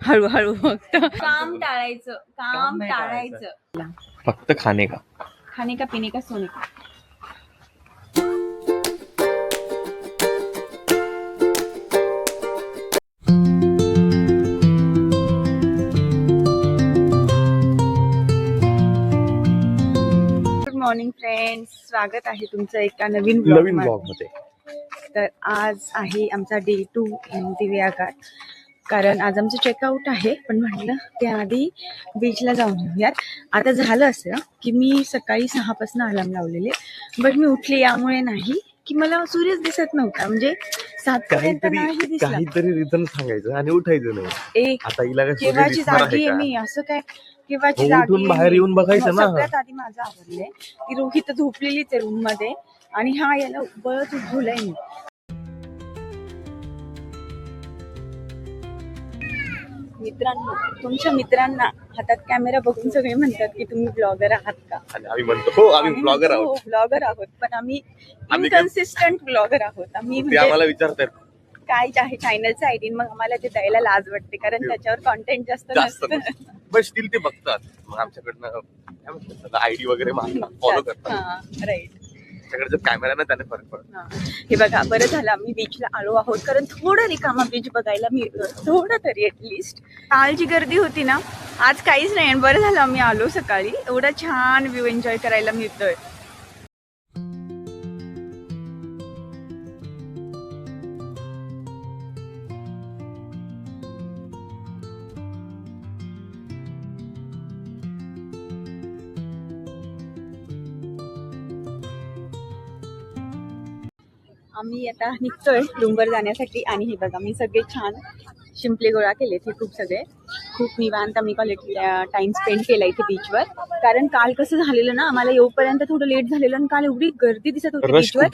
हळूहळू फक्त काम टाळायचं, काम टाळायचं. फक्त खाणे का, खाने का, पिणे का, सोने का. गुड मॉर्निंग फ्रेंड्स, स्वागत आहे तुमचं एका नवीन ब्लॉग मध्ये. तर आज आहे आमचा डे 2 इन दिव्या घाट. कारण आज आमचं चेकआउट आहे, पण म्हटलं त्याआधी बीचला जाऊन येऊयात. आता झालं असं की मी सकाळी 6 पासून अलार्म लावलेले, बट मी उठले यामुळे नाही की मला सूर्यच दिसत नव्हता. म्हणजे 7 पर्यंत नाही दिसला. काहीतरी रिझन सांगायचं आणि उठायचं नाही. आता हिला काय सूर्य केव्हाची दिसणार आहे जागी आहे का? मी, असं काय केव्हाची उठून जागी बाहेर येऊन बघायचं ना. सगळ्यात आधी माझं आवडलंय की रोहित झोपलेलीच आहे रूम मध्ये आणि हा याला बळच उठवलंय मी. मित्रांनो, तुमच्या मित्रांना हातात कॅमेरा बघून सगळे म्हणतात की तुम्ही ब्लॉगर आहात का? आणि आम्ही म्हणतो हो, आम्ही ब्लॉगर आहोत. हो, ब्लॉगर आहोत, पण आम्ही इनकन्सिस्टंट ब्लॉगर आहोत. आम्ही ते आम्हाला विचारतात काय आहे चॅनलचं आयडी, मग आम्हाला ते द्यायला लाज वाटते कारण त्याच्यावर कॉन्टेंट जास्त नसतं. पण स्टील ते बघतात, मग आमच्याकडनं आयडी वगैरे फॉलो करतात. राईट. त्याच्याकडे जर कॅमेरा ना त्याने फरक पडतो. हे बघा, बरं झालं आम्ही बीचला आलो आहोत, कारण थोडं रिकामा बीच बघायला मिळतोय, थोडं तरी ऍटलिस्ट. काल जी गर्दी होती ना, आज काहीच नाही. बरं झालं आम्ही आलो सकाळी, एवढा छान व्ह्यू एन्जॉय करायला मिळतोय. आम्ही आता निघतोय रूमवर जाण्यासाठी. आणि हे बघा, मी सगळे छान शिंपले गोळा केले हे खूप सगळे. खूप निवांत आम्ही क्वालिटी टाइम स्पेंड केला इथे बीचवर. कारण काल कसं झालेलं ना, आम्हाला येऊपर्यंत थोडं लेट झालेलं आणि काल एवढी गर्दी दिसत होती बीचवर.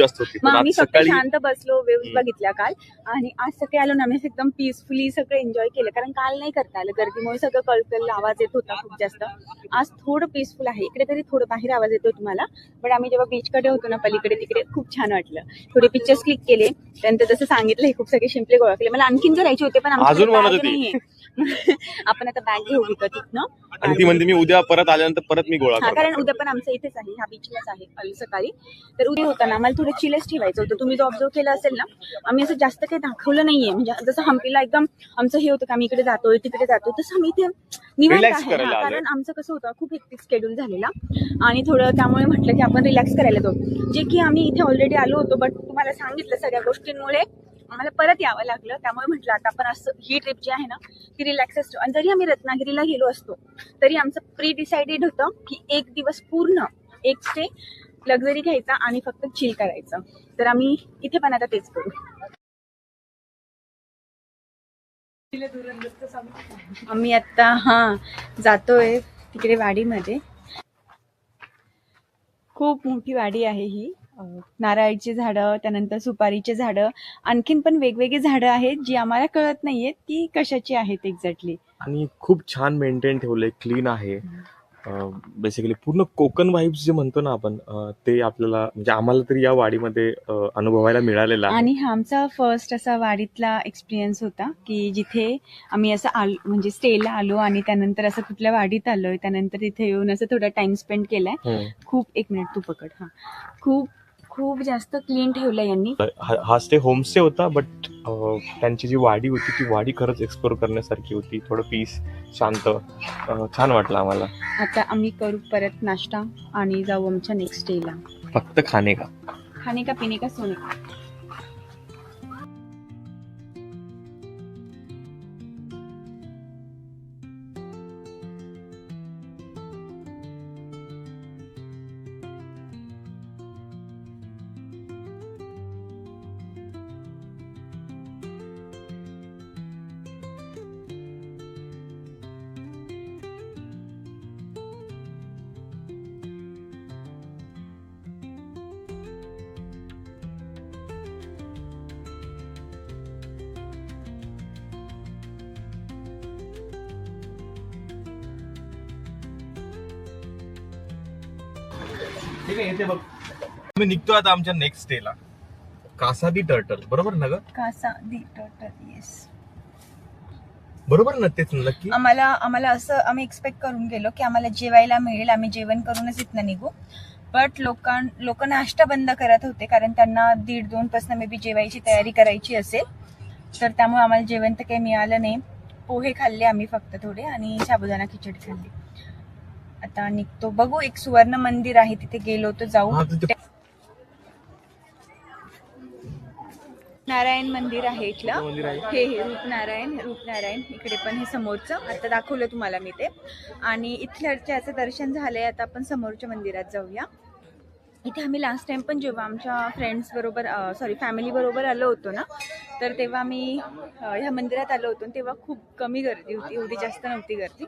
मग आम्ही फक्त शांत बसलो, वेव्स बघितल्या काल. आणि आज सकाळी आलो ना, आम्ही एकदम पीसफुली सगळं एन्जॉय केलं. कारण काल नाही करता आलं, गर्दीमुळे सगळं कळकळ आवाज येत होता खूप जास्त. आज थोडं पीसफुल आहे. इकडे तरी थोडं बाहेर आवाज येतो तुम्हाला, पण आम्ही जेव्हा बीचकडे होतो ना पलीकडे, तिकडे खूप छान वाटलं. थोडे पिक्चर्स क्लिक केले, त्यानंतर जसं सांगितलं हे खूप सगळे शिंपले गोळा केले. मला आणखीन करायचे होते, पण अजून म्हणत होती आपण आता बॅग घेऊ विकत इथनं. आणि ती म्हणते मी उद्या परत आल्यानंतर परत मी गोळा करतो. कारण उद्या पण आमचं इथेच आहे, ह्या बीचलाच आहे सकाळी. तर उद्या होता ना, आम्हाला थोडं चिलच ठेवायचं होतं. तुम्ही जो ऑब्झर्व केलं असेल ना, आम्ही असं जास्त काही दाखवलं नाहीये. म्हणजे जसं हम्पीला एकदम आमचं हे होतं की आम्ही इकडे जातोय तिकडे जातो, तसं आम्ही इथे निवांत आहे. कारण आमचं कसं होतं, खूप हेक्टिक शेड्यूल झालेला आणि थोडं त्यामुळे म्हटलं की आपण रिलॅक्स करायला जाऊ. जे की आम्ही इथे ऑलरेडी आलो होतो, बट तुम्हाला सांगितलं सगळ्या गोष्टींमुळे आम्हाला परत यावं लागलं. त्यामुळे म्हटलं आता आपण असं ही ट्रिप जी आहे ना ती रिलॅक्स असतो. आणि जरी आम्ही रत्नागिरीला गेलो असतो तरी आमचं प्री डिसाइडेड होतं की एक दिवस पूर्ण एक स्टे लक्झरी घ्यायचा आणि फक्त चिल करायचं. तर आम्ही इथे पण आता तेच करू. आम्ही आता जातोय तिकडे वाडीमध्ये. खूप मोठी वाडी आहे ही. नारळाची झाडं, त्यानंतर सुपारीचे झाडं, आणखीन पण वेगवेगळी झाडं आहेत जी आम्हाला कळत नाहीयेत की कशाची आहेत एक्झॅक्टली. आणि खूप छान मेंटेन ठेवलंय, क्लीन आहे. बेसिकली पूर्ण कोकण वाईब्स जे म्हणतो ना आपण, ते आपल्याला म्हणजे आम्हाला तरी या वाडीमध्ये अनुभवायला मिळालेला आहे. आणि हा आमचा फर्स्ट असा वाडीतला एक्सपिरियन्स होता की जिथे आम्ही असं म्हणजे स्टेला आलो आणि त्यानंतर असं कुठल्या वाडीत आलोय, त्यानंतर तिथे येऊन असं थोडा टाइम स्पेंड केलाय. खूप, एक मिनिट तू पकड. खूप खूप जास्त क्लीन ठेवलं यांनी. हा स्टे होमस्टे होता, बट त्यांची जी वाडी होती ती वाडी खरंच एक्सप्लोर करण्यासारखी होती. थोडं पीस, शांत, छान वाटलं आम्हाला. आता आम्ही करू परत नाश्ता आणि जाऊ आमच्या नेक्स्ट डेला. फक्त खाणे का, खाणे का, पिणे का, सोने का. ठीक आहे, येते बघ. मी निघतो आता आमच्या नेक्स्ट डेला. कासा दी टर्टल, बरोबर ना ग? कासा दी टर्टल, येस. बरोबर ना, तेच नक्की. आम्हाला असं आम्ही एक्सपेक्ट करून गेलो की आम्हाला जेवायला मिळेल, आम्ही जेवण करूनच इथनं निघू. बट लोक नाश्ता बंद करत होते, कारण त्यांना 1:30-2 पासून मे बी जेवायची तयारी करायची असेल. तर त्यामुळे आम्हाला जेवण तर काही मिळालं नाही. पोहे खाल्ले आम्ही फक्त थोडे, आणि साबुदाणा खिचडी खाल्ली. आता निघतो, बघू. एक सुवर्ण मंदिर आहे, तिथे गेलो तर जाऊ. नारायण मंदिर आहे इथलं. मंदिर आहे. हे रूपनारायण इकडे पण हे समोरचं आता दाखवलं तुम्हाला मी ते. आणि इथल्याचं दर्शन झालंय. आता आपण समोरच्या मंदिरात जाऊया. इथे आम्ही लास्ट टाइम पण जेव्हा आमच्या फ्रेंड्स बरोबर फॅमिली बरोबर आलो होतो ना, तर तेव्हा मी ह्या मंदिरात आलो होतो, तेव्हा खूप कमी गर्दी होती, एवढी जास्त नव्हती गर्दी.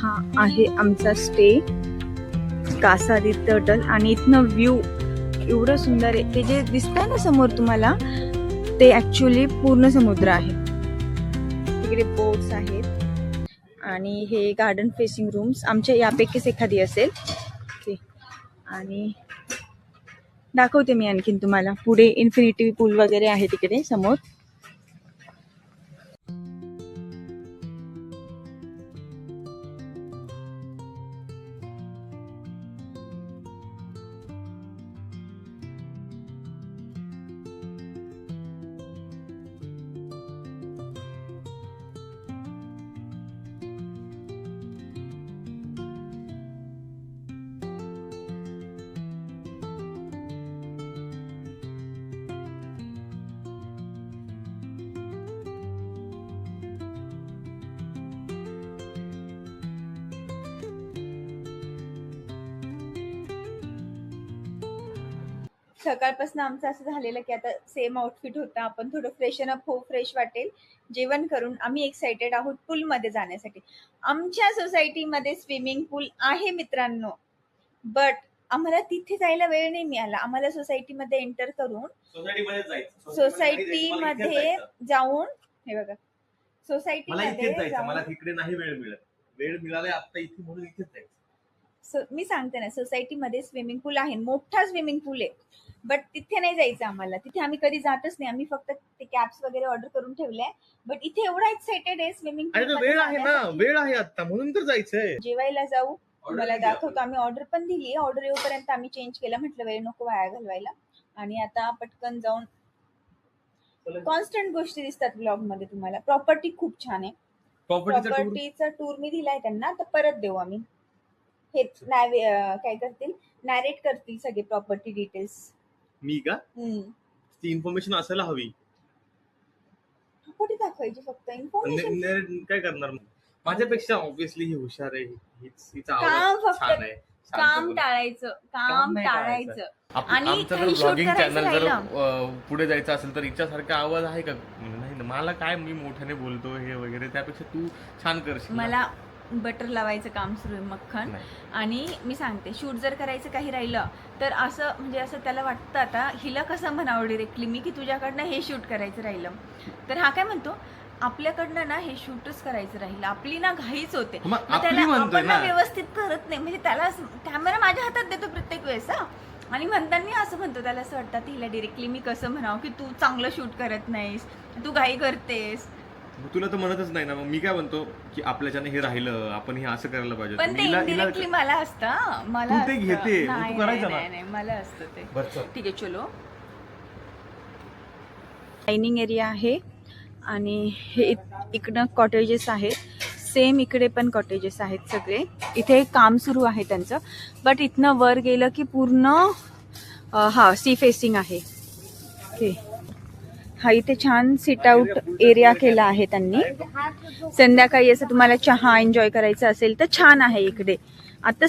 हा आहे आमचा स्टे, कासादित्य हॉटेल. आणि इथनं व्ह्यू एवढं सुंदर आहे. ते जे दिसतंय ना समोर तुम्हाला, ते ऍक्च्युली पूर्ण समुद्र आहे. तिकडे बोट्स आहेत, आणि हे गार्डन फेसिंग रूम्स आमच्या यापैकीच एखादी असेल. ओके, आणि दाखवते मी आणखीन तुम्हाला. पुढे इन्फिनिटी पूल वगैरे आहे तिकडे समोर. सकाळपासून आमचं असं झालेलं की आता सेम आउटफिट होता, आपण थोडं फ्रेशन अप होऊ, फ्रेश वाटेल. जेवण करून आम्ही एक्साइटेड आहोत पूलमध्ये जाण्यासाठी. आमच्या सोसायटीमध्ये स्विमिंग पूल आहे मित्रांनो, बट आम्हाला तिथे जायला वेळ नाही मिळाला. आम्हाला सोसायटीमध्ये एंटर करून सोसायटीमध्ये जाऊन, हे बघा, सोसायटीमध्ये मला तिकडे नाही वेळ मिळाला आता इथे, म्हणून इथेच जायचं. मी सांगते ना, सोसायटीमध्ये स्विमिंग पूल आहे, मोठा स्विमिंग पूल आहे, बट तिथे नाही जायचं आम्हाला. तिथे आम्ही कधी जातच नाही. आम्ही फक्त ते कॅप्स वगैरे ऑर्डर करून ठेवले. बट इथे एवढा एक्साइटेड आहे स्विमिंग पूल. वेळ आहे ना, वेळ आहे आता, म्हणून तर जायचंय. जेवायला जाऊ, मला दाखवतो. आम्ही ऑर्डर पण दिली, ऑर्डर येऊपर्यंत आम्ही चेंज केलं, म्हटलं वेळ नको वाया घालवायला. आणि आता पटकन जाऊन, कॉन्स्टंट गोष्टी दिसतात ब्लॉग मध्ये तुम्हाला. प्रॉपर्टी खूप छान आहे. प्रॉपर्टीचा टूर मी दिलाय त्यांना, तर परत देऊ आम्ही. हे काय करतील, नॅरेट करतील सगळे प्रॉपर्टी डिटेल्स. मी का? ती इन्फॉर्मेशन असायला हवी. कुठे दाखवायची फक्त इन्फॉर्मेशन? काय करणार, माझ्यापेक्षा ऑब्विसली ही हुशार आहे. काम टाळायचं. आणि ब्लॉगिंग चॅनल जर पुढे जायचं असेल तर हिच्यासारखा आवाज आहे का? नाही, मला काय, मी मोठ्याने बोलतो हे वगैरे, त्यापेक्षा तू छान करशील. मला बटर लावायचं काम सुरू आहे, मक्खन. आणि मी सांगते, शूट जर करायचं काही राहिलं तर असं म्हणजे असं त्याला वाटतं, आता हिला कसं म्हणावं डिरेक्टली मी की तुझ्याकडनं हे शूट करायचं राहिलं, तर हा काय म्हणतो, आपल्याकडनं ना हे शूटच करायचं राहिलं, आपली ना घाईच होते, त्याला आपण ना व्यवस्थित करत नाही. म्हणजे त्याला कॅमेरा माझ्या हातात देतो प्रत्येक वेळेस, आणि म्हणताना असं म्हणतो, त्याला असं वाटतं हिला डिरेक्टली मी कसं म्हणावं की तू चांगलं शूट करत नाहीस, तू घाई करतेस. तुला तर म्हणतच नाही ना, मग मी काय म्हणतो की आपल्याच्याने हे राहिलं, आपण हे असं करायला पाहिजे. पण ते इनडायरेक्टली मला असतं, मला ते घेते, नाही मला असतं ते. ठीक आहे, चलो. डायनिंग एरिया आहे, आणि हे इकडं कॉटेजेस आहेत. सेम इकडे पण कॉटेजेस आहेत सगळे. इथे काम सुरू आहे त्यांचं, बट इथनं वर गेलं की पूर्ण सी फेसिंग आहे. ओके, हा इथे छान सिट आउट एरिया केला आहे त्यांनी. संध्याकाळी असं तुम्हाला चहा एन्जॉय करायचा असेल तर छान आहे इकडे. आता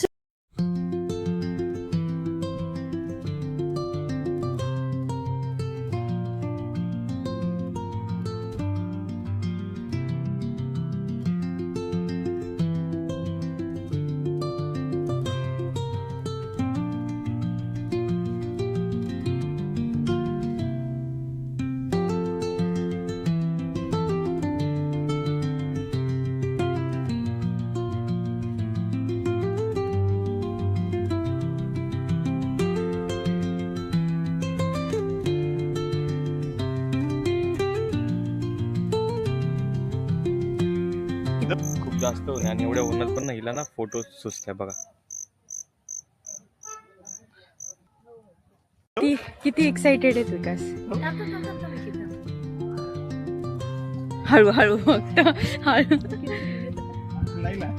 खूप जास्त होते आणि एवढ्या उन्हात पण नाही ना फोटो सुचते बघा. किती एक्साइटेड आहेत विकास. हळूहळू फक्त हळू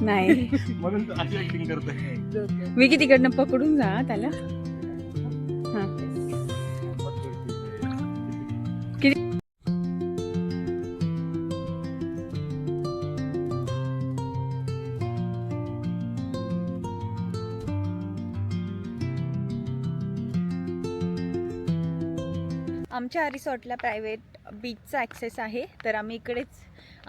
नाही म्हणून अशी ऍक्टिंग करते. मी तिकडनं पकडून जा त्याला. हा आमच्या रिसॉर्टला प्रायव्हेट बीचचा ॲक्सेस आहे, तर आम्ही इकडेच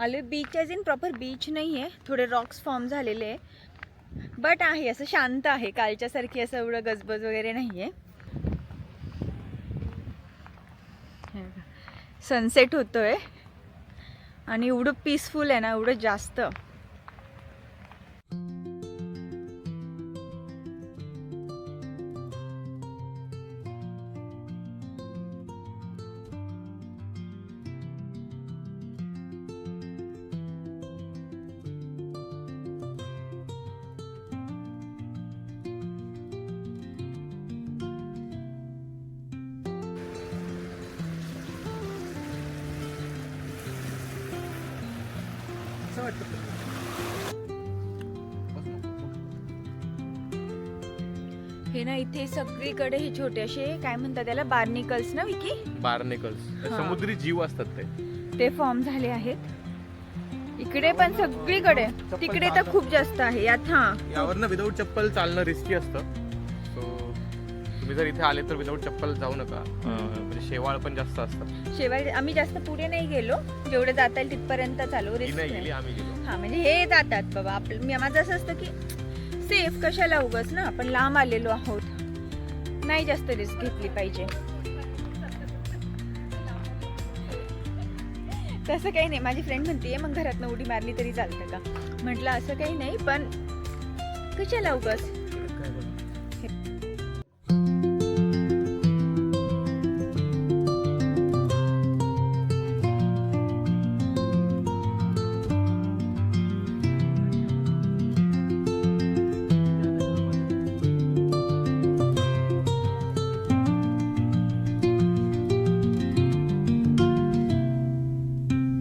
आलो. Beach as in proper beach नाही आहे, थोडे रॉक्स फॉर्म झालेले आहे, बट आहे असं शांत आहे, कालच्यासारखी असं एवढं गजबज वगैरे नाही आहे. सनसेट होतोय आणि एवढं पीसफुल आहे ना, एवढं जास्त. हे ना इथे सगळीकडे हे छोटे असे काय म्हणतात त्याला, बार्निकल्स ना विकी, बार्निकल्स समुद्री जीव असतात ते फॉर्म झाले आहेत इकडे पण सगळीकडे. तिकडे तर खूप जास्त आहे यात. यावर ना विदाऊट चप्पल चालणं रिस्की असतं, सो तुम्ही जर इथे आले तर विदाऊट चप्पल जाऊ नका. म्हणजे शेवाळ पण जास्त असतात. शेवाळ आम्ही जास्त पुढे नाही गेलो, जेवढे जाता येईल तिथपर्यंत चालू. रिस्क नाही, आम्ही गेलो. हा म्हणजे हे जातात बाबा आपलं. माझं असं असतं की सेफ कशाला उगाच ना, आपण लांब आलेलो आहोत, नाही जास्त रिस्क घेतली पाहिजे. तसं काही नाही. माझी फ्रेंड म्हणते मग घरातनं उडी मारली तरी चालतं का, म्हटलं असं काही नाही, पण कशाला उगाच.